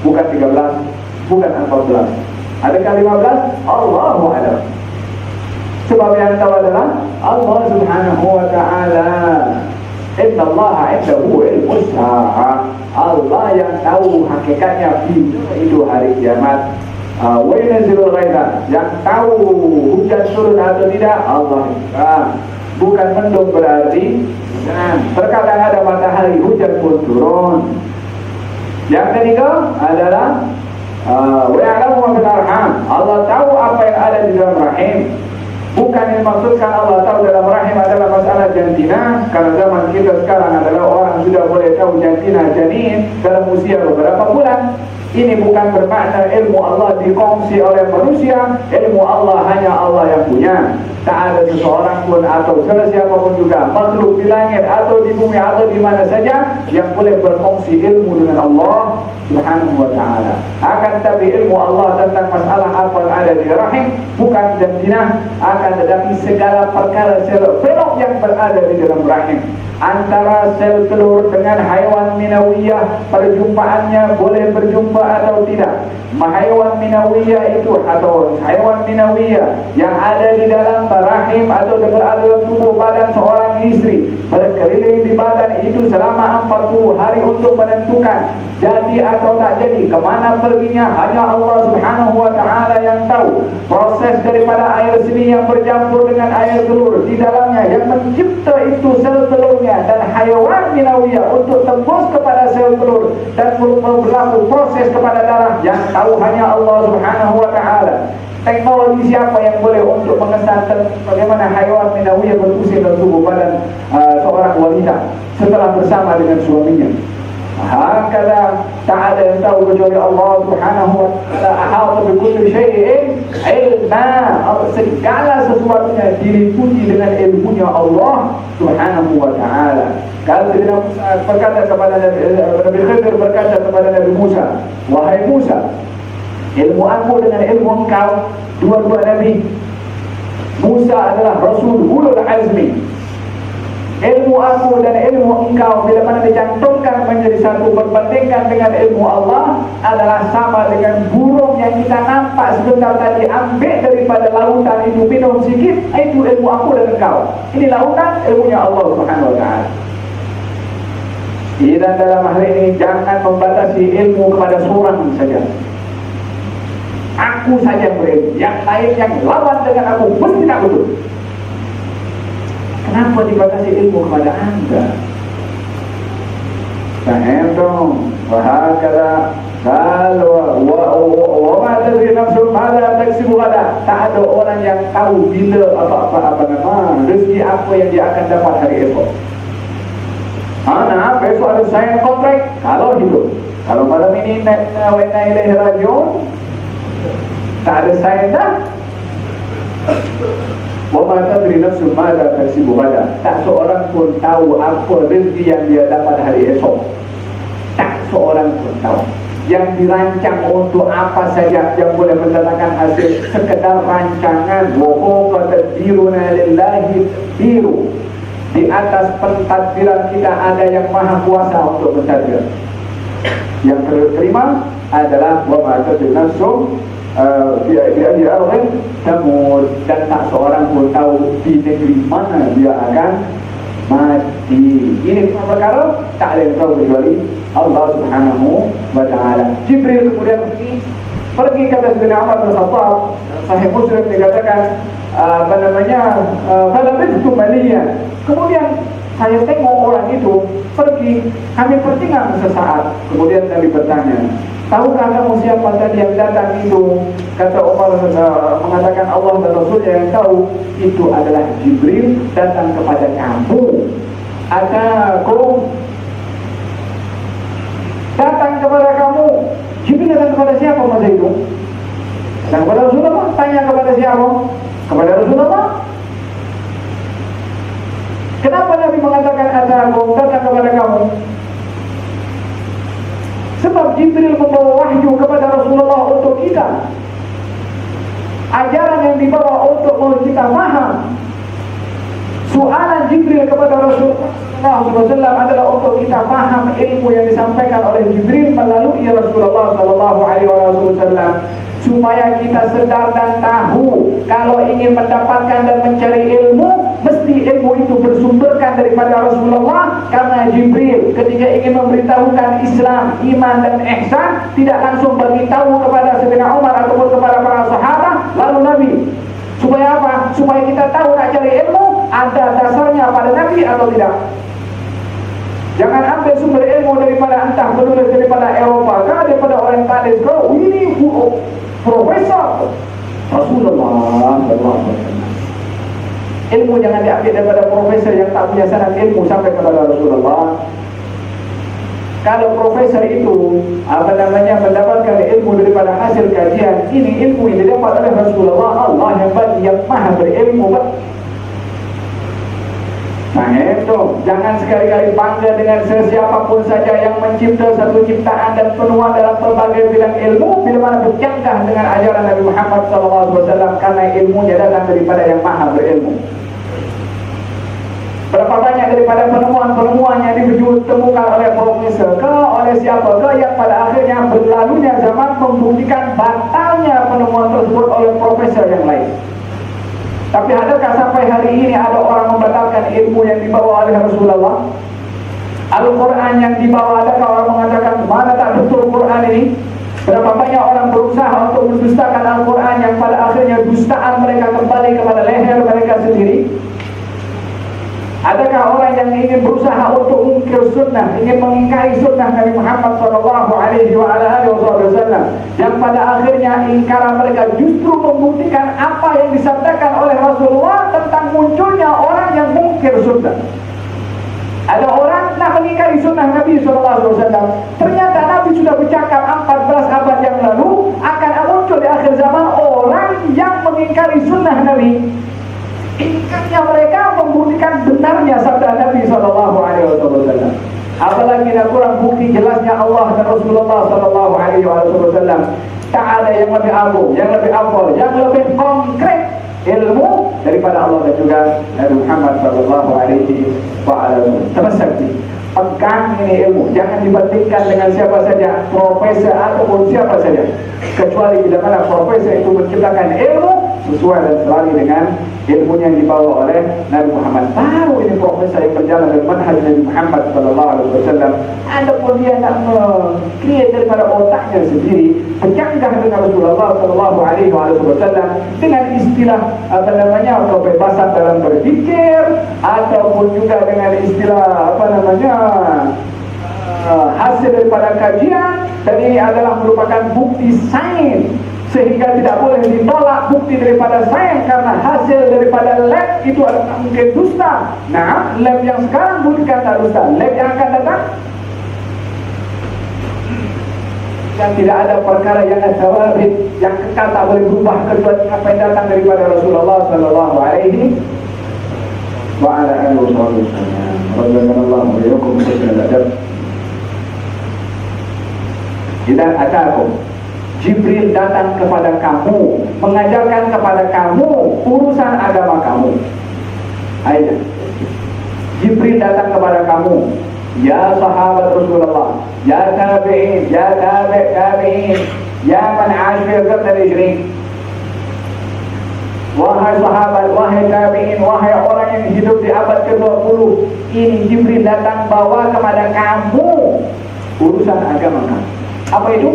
bukan 13, bukan 14. Adakah 15? Allahu a'lam. Sebab yang tahu adalah Allah Subhanahu wa ta'ala. Inna Allah 'indahu ilmus sa'ah. Allah yang tahu hakikatnya itu hari kiamat. Wa yunzilul ghaitha, yang tahu hujan turun atau tidak Allah. Bukan mendung berarti terkadang ada matahari hujan pun turun. Yang ketiga adalah wa ya'lamu ma fil arham. Allah tahu apa yang ada di dalam rahim. Bukan yang maksudkan Allah tahu dalam rahim adalah masalah jantina. Karena zaman kita sekarang adalah orang sudah boleh tahu jantina janin dalam usia beberapa bulan. Ini bukan bermakna ilmu Allah dikongsi oleh manusia. Ilmu Allah hanya Allah yang punya. Tak ada seseorang pun atau siapa pun juga makhluk di langit atau di bumi atau di mana saja yang boleh berkongsi ilmu dengan Allah Subhanahu wa ta'ala. Akan tetapi ilmu Allah tentang masalah apa yang ada di rahim bukan jantinah, akan tetapi segala perkara sel pelok yang berada di dalam rahim. Antara sel telur dengan haiwan minawiyah, perjumpaannya boleh berjumpa atau tidak. Haiwan minawiyah itu atau haiwan minawiyah yang ada di dalam rahim atau berada dalam tubuh badan seorang istri berkeliling di badan itu selama 40 hari untuk menentukan jadi atau tak jadi, kemana perginya hanya Allah Subhanahu wa ta'ala yang tahu. Proses daripada air seni yang bercampur dengan air telur di dalamnya yang mencipta itu sel telurnya dan haiwan minawiyah untuk tembus kepada sel telur dan berlaku proses kepada darah yang tahu hanya Allah Subhanahu wa ta'ala. Teknologi siapa yang boleh untuk mengesahkan bagaimana haiwan minawiyah berfungsi dalam tubuh badan seorang wanita setelah bersama dengan suaminya? Hakala tak ada yang tahu kecuali Allah Subhanahu wa ta'ala. Ahata bi kulli syai'in ilma. Segala sesuatunya diliputi dengan ilmunya Allah Subhanahu wa ta'ala. Kalau Sayyidina Musa berkata kepada Nabi Khidir berkata kepada Nabi Musa, wahai Musa, ilmu aku dengan ilmu engkau, dua-dua Nabi. Musa adalah Rasul ulul azmi. Ilmu aku dan ilmu engkau bila mana dicantumkan menjadi satu berbandingkan dengan ilmu Allah adalah sama dengan burung yang kita nampak sebentar tadi ambil daripada lautan itu minum sikit. Itu ilmu aku dan engkau. Ini lautan, ilmunya Allah Subhanahu wa ta'ala. Dan dalam hal ini jangan membatasi ilmu kepada seorang saja. Aku saja berilmu, yang lain yang lawan dengan aku mesti tak betul. Kenapa dibatasi ilmu kepada anda? Faham dong. Wahakala kalau wa ma tadri nafsun madza taksibu ghadan. Tak ada orang yang tahu bila apa nama rezeki apa yang dia akan dapat hari esok. Nah, besok ada sign kontrak kalau hidup. Kalau malam ini naik ilaihi rajiun, tak ada sign dah. Wa ma tadri nafsun madza taksibu ghadan. Tak seorang pun tahu apa rezeki yang dia dapat hari esok. Tak seorang pun tahu. Yang dirancang untuk apa saja yang boleh mendatangkan hasil sekedar rancangan. Wa huwa tadbiruna lillahi biru. Di atas pentadbiran kita ada yang maha kuasa untuk mentadbir. Yang terima adalah wa ma tadri nafsum bi ayyi ardhin tamut, dan tak seorang pun tahu di negeri mana dia akan mati. Ini perkara tak ada yang tahu kecuali Allah Subhanahu wa taala. Jibril kemudian pergi kata Sayyidina Umar bin Khattab, Sahih Muslim dikatakan falabithtu maliyan. Kemudian saya tengok orang itu pergi, kami bertinggal sesaat. Kemudian Nabi bertanya, tahukah kamu siapa tadi yang datang itu? Kata Umar mengatakan Allah dan Rasulnya yang tahu. Itu adalah Jibril datang kepada kamu. Atakum, datang kepada kamu. Jibril datang kepada siapa masa itu? Datang kepada Rasulullah. Tanya kepada siapa? Kepada Rasulullah. Kenapa Nabi mengatakan atakum, datang kepada kamu? Sebab Jibril membawa wahyu kepada Rasulullah untuk kita. Ajaran yang dibawa untuk kita faham. Soalan Jibril kepada Rasulullah SAW adalah untuk kita faham ilmu yang disampaikan oleh Jibril melalui Rasulullah SAW, supaya kita sedar dan tahu kalau ingin mendapatkan dan mencari ilmu, mesti ilmu itu bersumberkan daripada Rasulullah. Karena Jibril ketika ingin memberitahukan Islam, iman dan ihsan, tidak langsung beritahu kepada Sayyidina Umar ataupun kepada para sahabat lalu Nabi. Supaya apa? Supaya kita tahu nak cari ilmu ada dasarnya pada Nabi atau tidak. Jangan ambil sumber ilmu daripada entah penulis daripada Eropa kah, daripada orientalis kah. Ini profesor Rasulullah SAW. Ilmu jangan diambil daripada profesor yang tak punya sanad ilmu sampai kepada Rasulullah. Kalau profesor itu mendapatkan ilmu daripada hasil kajian, ini ilmu yang didapat oleh Rasulullah. Allah yang maha berilmu. Jangan sekali-kali bangga dengan sesiapapun saja yang mencipta satu ciptaan dan penuah dalam pelbagai bidang ilmu, bila mana bercanggah dengan ajaran Nabi Muhammad SAW, karena ilmunya datang daripada yang maha berilmu. Berapa banyak daripada penemuan-penemuan yang ditemukan oleh profesor ke, oleh siapa ke, yang pada akhirnya berlalunya zaman membuktikan batalnya penemuan tersebut oleh profesor yang lain. Tapi adakah sampai hari ini ada orang membatalkan ilmu yang dibawa oleh Rasulullah? Al-Quran yang dibawa, adakah orang mengatakan mana tak betul Quran ini? Berapa banyak orang berusaha untuk mendustakan Al-Quran yang pada akhirnya dustaan mereka kembali kepada leher mereka sendiri? Adakah orang yang ingin berusaha untuk mengingkar sunnah, ingin mengingkari sunnah Nabi Muhammad SAW, yang pada akhirnya ingkaran mereka justru membuktikan apa yang disabdakan oleh Rasulullah tentang munculnya orang yang mungkir sunnah. Ada orang nak mengingkari sunnah Nabi SAW, ternyata Nabi sudah bercakap 14 abad yang lalu akan muncul di akhir zaman orang yang mengingkari sunnah Nabi. Ingkarnya mereka membuktikan benarnya sabda Nabi SAW. Apalagi nak kurang bukti jelasnya Allah dan Rasulullah SAW. Tak ada yang lebih agung, yang lebih afdal, yang lebih konkret ilmu daripada Allah dan juga Nabi Muhammad SAW. Termasuk pegang ini ilmu, jangan dibandingkan dengan siapa saja, profesor ataupun siapa saja, kecuali bila mana profesor itu menciptakan ilmu sesuai dan selalu dengan ilmu yang dibawa oleh Nabi Muhammad. Baru ini profesor yang berjalan dengan manhaj Nabi Muhammad SAW. Adapun dia nak create daripada otaknya sendiri, bercanggah dengan Rasulullah SAW dengan istilah kebebasan dalam berpikir, ataupun juga dengan istilah hasil daripada kajian, dan ini adalah merupakan bukti sains, sehingga tidak boleh ditolak bukti daripada sains karena hasil daripada lab itu adalah mungkin dusta. Nah, lab yang sekarang bukan tak dusta, lab yang akan datang dan tidak ada perkara yang tawarid yang kekal tak boleh berubah kecuali apa yang datang daripada Rasulullah sallallahu alaihi wa ala alihi wasallam. Radhiyallahu anhu adab. Idan atakum, Jibril datang kepada kamu, mengajarkan kepada kamu urusan agama kamu. Ayat. Jibril datang kepada kamu Ya sahabat Rasulullah, ya tabi'in, ya tabi'in, ya man 'ash fil qarn al-hijri. Wahai sahabat, wahai tabi'in, wahai orang yang hidup di abad ke-20, ini Jibril datang bawa kepada kamu urusan agama kamu. Apa itu?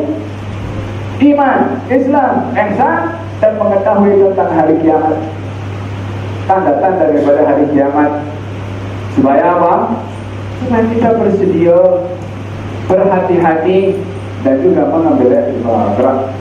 Iman, Islam, ihsan, dan mengetahui tentang hari kiamat. Tanda-tanda daripada hari kiamat. Supaya apa? Supaya kita bersedia, berhati-hati, dan juga mengambil ibarat.